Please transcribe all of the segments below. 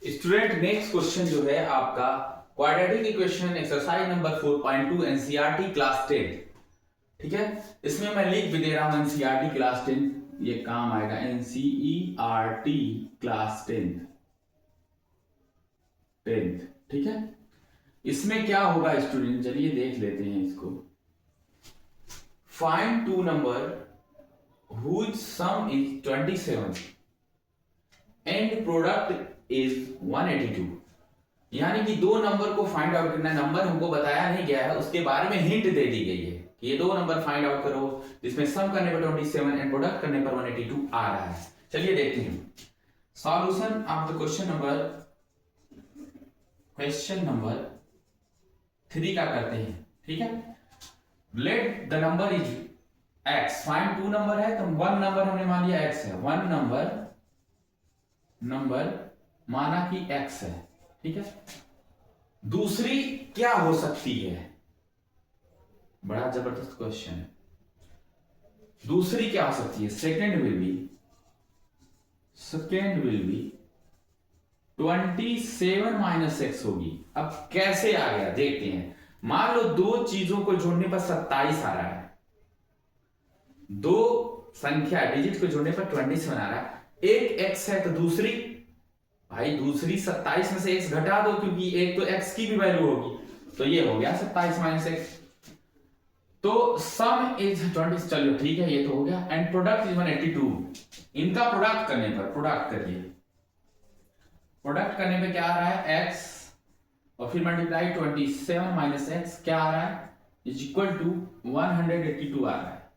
Student next question जो है आपका quadratic equation exercise number 4.2 NCERT class 10। ठीक है, इसमें मैं लिख भी दे रहा हूं एनसीईआरटी क्लास 10, ये काम आएगा एनसीईआरटी क्लास 10। ठीक है, इसमें क्या होगा स्टूडेंट, चलिए देख लेते हैं इसको। Find two number whose sum is 27 and product is 182। यानी कि दो नंबर को फाइंड आउट करना है। नंबर हमको बताया नहीं गया है, उसके बारे में हिंट दे दी गई है कि ये दो नंबर फाइंड आउट करो जिसमें सम करने पर 27 एंड प्रोडक्ट करने पर 182 आ रहा है। चलिए देखते हैं solution of the question number 3 का करते हैं। ठीक है, let the number is x, find two number है तो वन नंबर हमने मान लिया x है, वन नंबर माना कि x है। ठीक है, दूसरी क्या हो सकती है, बड़ा जबरदस्त क्वेश्चन है। दूसरी क्या हो सकती है, second will be 27 minus x होगी। अब कैसे आ गया देखते हैं। मान लो दो चीजों को जोड़ने पर 27 आ रहा है, दो संख्या डिजिट को जोड़ने पर 27 आ रहा है। एक x है तो दूसरी, भाई दूसरी 27 में से x घटा दो क्योंकि एक तो x की भी वैल्यू होगी, तो ये हो गया 27 माइनस एक्स। तो सम इज 20, चलो ठीक है ये तो हो गया। And product is 182। इनका प्रोडक्ट करने पर, प्रोडक्ट करने पे क्या आ रहा है x और फिर मल्टीप्लाई 27 माइनस एक्स क्या आ रहा है इज इक्वल टू 182 आ रहा है,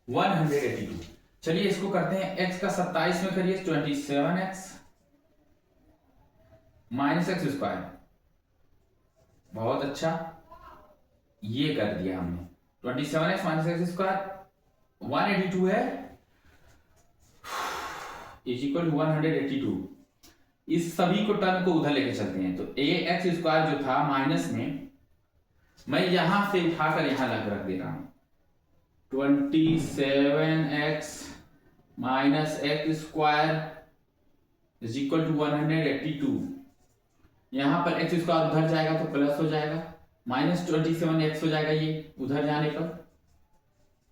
182। चलिए इसको करते हैं, x का 27 में करिए 27x माइनस एक्स स्क्वायर। बहुत अच्छा, ये कर दिया हमने। 27x माइनस एक्स स्क्वायर 182 है इज इक्वल टू 182। इस सभी को टर्म को उधर लेके चलते हैं तो ए एक्स स्क्वायर जो था माइनस में, मैं यहां से उठाकर यहां रख दे रहा हूं। 27x minus x square is equal to 182। यहां पर एक्स स्क्वायर उधर जाएगा तो प्लस हो जाएगा, माइनस 27x हो जाएगा ये उधर जाने पर,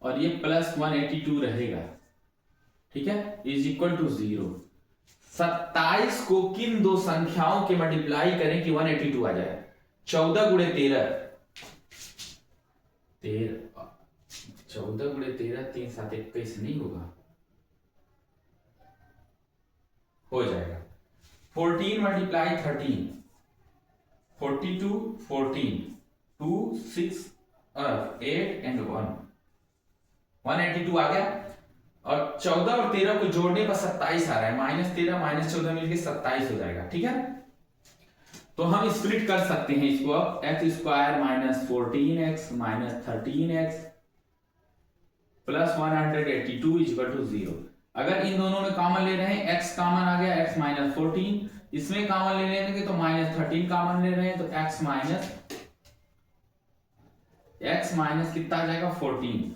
और ये प्लस 182 रहेगा। ठीक है, इज इक्वल टू 0। 27 को किन दो संख्याओं के मल्टीप्लाई करें कि 182 आ जाए। 14 गुणे 13, 14 गुणे 13 3 7 21 नहीं होगा, हो जाएगा। 14 मल्टीप्लाई 13 42 14 2 6 8 एंड 1 182 आ गया। और 14 और 13 को जोड़ने पर 27 आ रहा है, माइनस 13 माइनस 14 मिलकर 27 हो जाएगा। ठीक है, तो हम स्प्लिट कर सकते हैं इसको। अब x square minus 14x minus 13x plus 182 is equal to 0। अगर इन दोनों में कॉमन ले रहे हैं, x कॉमन आ गया, x माइनस 14, इसमें कॉमन ले लेंगे तो माइनस 13 कॉमन ले रहे हैं तो x माइनस कितना आ जाएगा 14।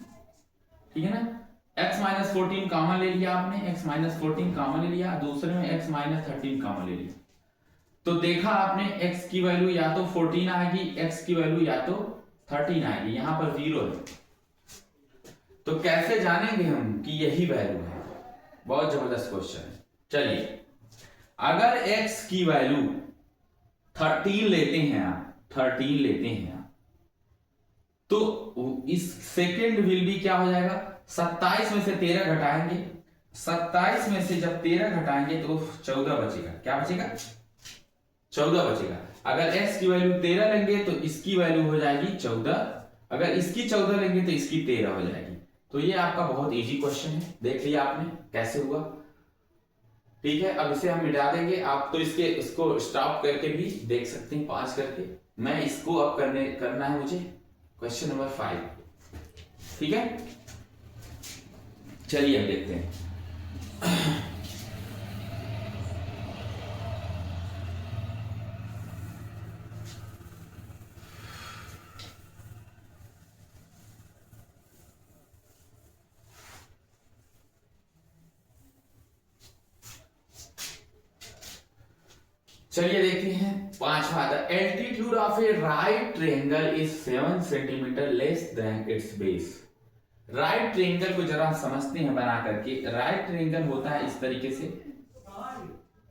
ठीक है ना, x माइनस 14 कॉमन ले लिया आपने, x माइनस 14 कॉमन ले लिया, दूसरे में x माइनस 13 कॉमन ले लिया, तो देखा आपने x की वैल्यू या तो 14 आएगी, x की वैल्यू या तो 13 आएगी, यहां पर 0 है। तो कैसे जानेंगे हम कि यही वैल्यू है, बहुत जबरदस्त क्वेश्चन है। चलिए अगर x की वैल्यू 13 लेते हैं आप, 13 लेते हैं आप, तो इस सेकेंड विल भी क्या हो जाएगा, 27 में से 13 घटाएंगे, 27 में से जब 13 घटाएंगे तो 14 बचेगा। क्या बचेगा, 14 बचेगा। अगर x की वैल्यू 13 लेंगे तो इसकी वैल्यू हो जाएगी 14, अगर इसकी 14 लेंगे तो इसकी 13 हो जाएगी। तो ये आपका बहुत इजी क्वेश्चन है, देख लिया आपने कैसे हुआ। ठीक है, अब इसे हम मिटा देंगे। आप तो इसको स्टॉप करके भी देख सकते हैं, पॉज करके। मैं इसको अब करना है मुझे क्वेश्चन नंबर 5। ठीक है, चलिए अब देखते हैं। चलिए देखते हैं पांचवा, the altitude of A right triangle is 7 centimetre less than it's base. Right triangle को जरा समझते हैं बना करके। राइट ट्रायंगल होता है इस तरीके से,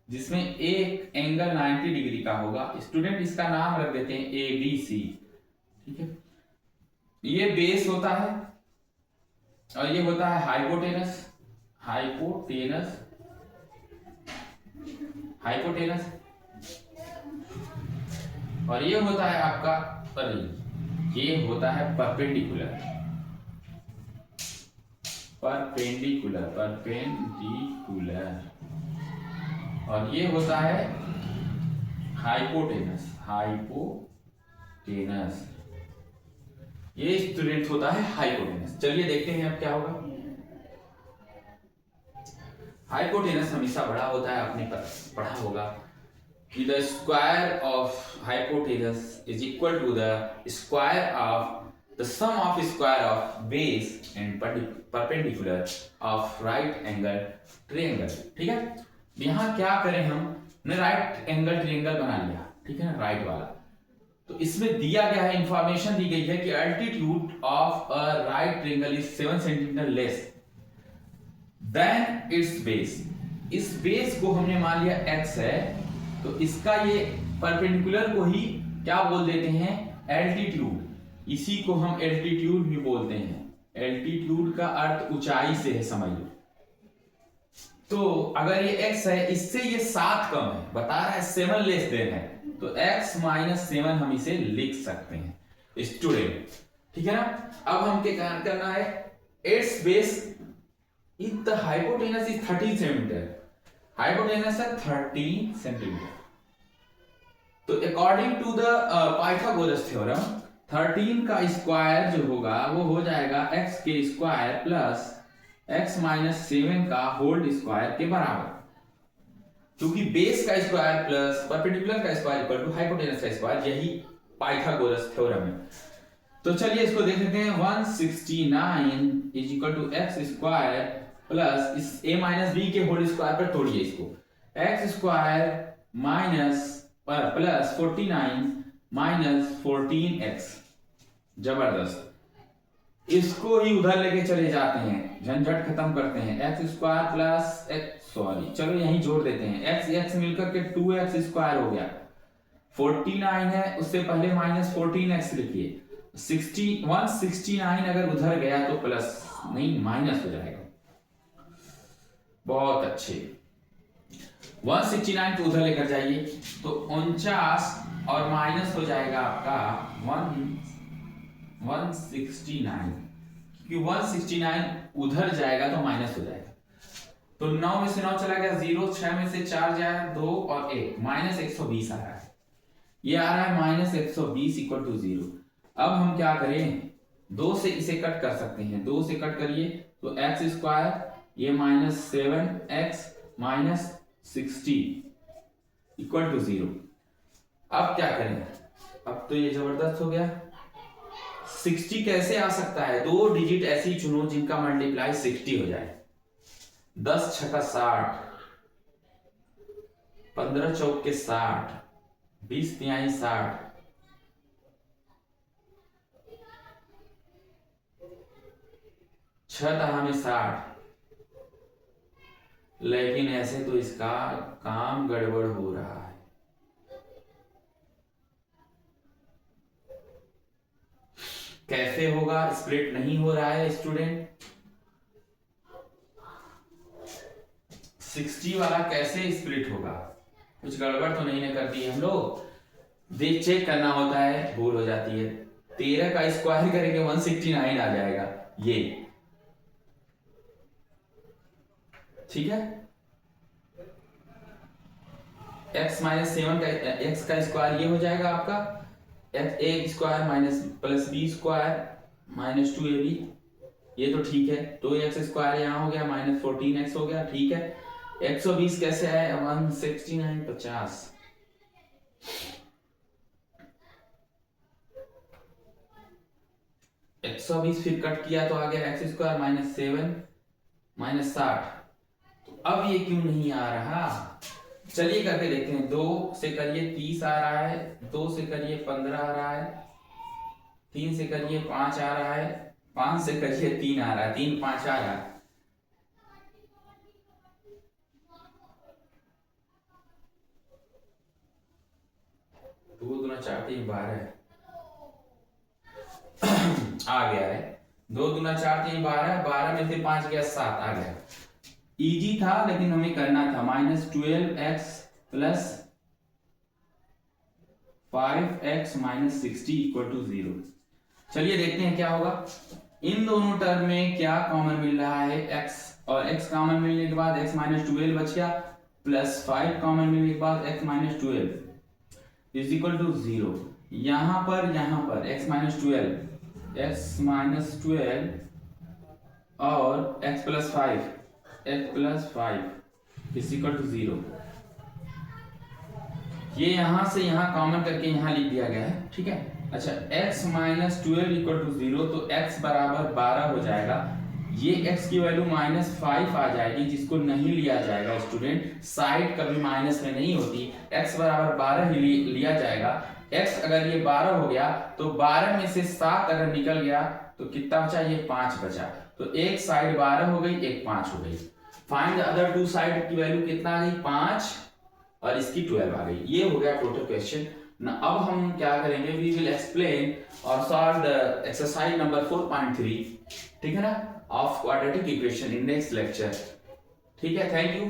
जिसमें एक एंगल 90 डिग्री का होगा। स्टूडेंट इसका नाम रख देते हैं ए बी सी, ठीक है। ये बेस होता है और ये होता है हाइपोटेनस, हाइपोटेनस, हाइपोटेनस, और ये होता है आपका ये होता है परपेंडिकुलर, परपेंडिकुलर, परपेंडिकुलर, और ये होता है हाइपोटेनस, हाइपोटेनस। ये स्टूडेंट होता है हाइपोटेनस। चलिए देखते हैं अब क्या होगा। हाइपोटेनस हमेशा बड़ा होता है, आपने पढ़ा होगा कि the square of hypotenuse is equal to the square of the sum of square of base and perpendicular of right angle triangle, ठीक है। यहाँ क्या करें, हमने राइट एंगल ट्रायंगल बना लिया, ठीक है ना, राइट वाला। तो इसमें दिया गया है, इंफॉर्मेशन दी गई है कि altitude of a right triangle is 7 centimetre less than it's base. इस बेस को हमने मान लिया x है, तो इसका ये परपेंडिकुलर को ही क्या बोल देते हैं, एल्टीट्यूड। इसी को हम एल्टीट्यूड भी बोलते हैं। एल्टीट्यूड का अर्थ ऊंचाई से है, समझ लो। तो अगर ये x है, इससे ये 7 कम है, बता रहा है 7 लेस देन है, तो x माइनस 7 हम इसे लिख सकते हैं स्टूडेंट, ठीक है ना। अब हम क्या करना है, it's base if the hypotenuse is 13 centimetre, hypotenuse है 13 सेंटीमीटर। तो according to the Pythagoras theorem 13 का स्क्वायर जो होगा वो हो जाएगा x के स्क्वायर प्लस x माइनस 7 का होल स्क्वायर के बराबर, क्योंकि बेस का स्क्वायर प्लस परपेंडिकुलर का स्क्वायर इक्वल टू हाइपोटेनस का स्क्वायर, यही पाइथागोरस थ्योरम है। तो चलिए इसको देख लेते हैं। 169 इज इक्वल टू एक्स स्क्वायर प्लस इस a माइनस बी के होल स्क्वायर पर तोड़िए इसको, x square minus plus 49 minus 14x। जबरदस्त, इसको ही उधर लेके चले जाते हैं, झंझट खत्म करते हैं। एक्स स्क्वायर प्लस चलो यहीं जोड़ देते हैं, x x मिलकर के 2x स्क्वायर हो गया, 49 है, उससे पहले माइनस 14x लिखिए। 169 अगर उधर गया तो प्लस नहीं माइनस हो जाएगा। बहुत अच्छे, 169 को उधर लेकर जाइए तो 49 और माइनस हो जाएगा आपका 169, क्योंकि 169 उधर जाएगा तो माइनस हो जाएगा। तो 9 में से 9 चला गया 0, 6 में से 4 जाए 2 और 1, माइनस 120 आ रहा है। ये आ रहा है माइनस 120 इक्वल टू 0। अब हम क्या करें, 2 से इसे कट कर सकते हैं, 2 से कट करिए तो एक्स स्क्वायर, ये minus 7x minus 60 equal to 0। अब क्या करें, अब तो ये जबरदस्त हो गया। 60 कैसे आ सकता है, 2 डिजिट ऐसी चुनो जिनका मल्टीप्लाई 60 हो जाए। 10 छक्का 60, 15 चौके 60, 20 तिहाई 60, 6 दहा में 60। लेकिन ऐसे तो इसका काम गड़बड़ हो रहा है। कैसे होगा, स्प्लिट नहीं हो रहा है स्टूडेंट। 60 वाला कैसे स्प्लिट होगा, कुछ गड़बड़ तो नहीं कर दी हम लोग, देख चेक करना होता है, भूल हो जाती है। 13 का स्क्वायर करेंगे 169 आ जाएगा, ये ठीक है। x माइनस 7 का x का स्क्वायर ये हो जाएगा आपका a square minus plus b square minus 2ab, ये तो ठीक है। 2x स्क्वायर यहाँ हो गया माइनस 14x हो गया, ठीक है। 120 कैसे आए, 169 50, फिर कट किया तो आ गया एक्स स्क्वायर माइनस 7 माइनस 60। तो अब ये क्यों नहीं आ रहा, चलिए करके देखते हैं। 2 से करिए 30 आ रहा है, 2 से करिए 15 आ रहा है, 3 से करिए 5 आ रहा है, 5 से करिए 3 आ रहा है, 3 5 आ रहा है। दो दूना 4 3 12 आ गया है। 2 दूना 4 3 12, 12 में से 5 गया 7 आ गया। इजी था लेकिन हमें करना था। -12x plus 5x minus 60 equal to 0। चलिए देखते हैं क्या होगा। इन दोनों टर्म में क्या कॉमन मिल रहा है, x, और x कॉमन मिलने के बाद x माइनस 12 बच गया, प्लस 5 कॉमन मिलने के बाद x minus 12 is equal to 0। यहां पर x माइनस 12 और x plus 5 is equal to 0। ये यहां से यहां कॉमन करके यहां लिख दिया गया है, ठीक है। अच्छा, x माइनस 12 इक्वल टू 0, तो x बराबर 12 हो जाएगा। ये x की वैल्यू -5 आ जाएगी, जिसको नहीं लिया जाएगा स्टूडेंट, साइड कभी माइनस में नहीं होती। x बराबर 12 ही लिया जाएगा। x अगर ये 12 हो गया तो 12 में से 7 अगर निकल गया तो कितना बचा, ये 5 बचा। तो एक साइड 12 हो गई, एक 5 हो गई। Find the other two side की वैल्यू कितना आ गई, 5 और इसकी 12 आ गई। ये हो गया टोटल क्वेश्चन ना। अब हम क्या करेंगे, वी विल एक्सप्लेन और सॉल्व द एक्सरसाइज नंबर 4.3, ठीक है ना, of quadratic equation in next lecture. ठीक है, थैंक यू।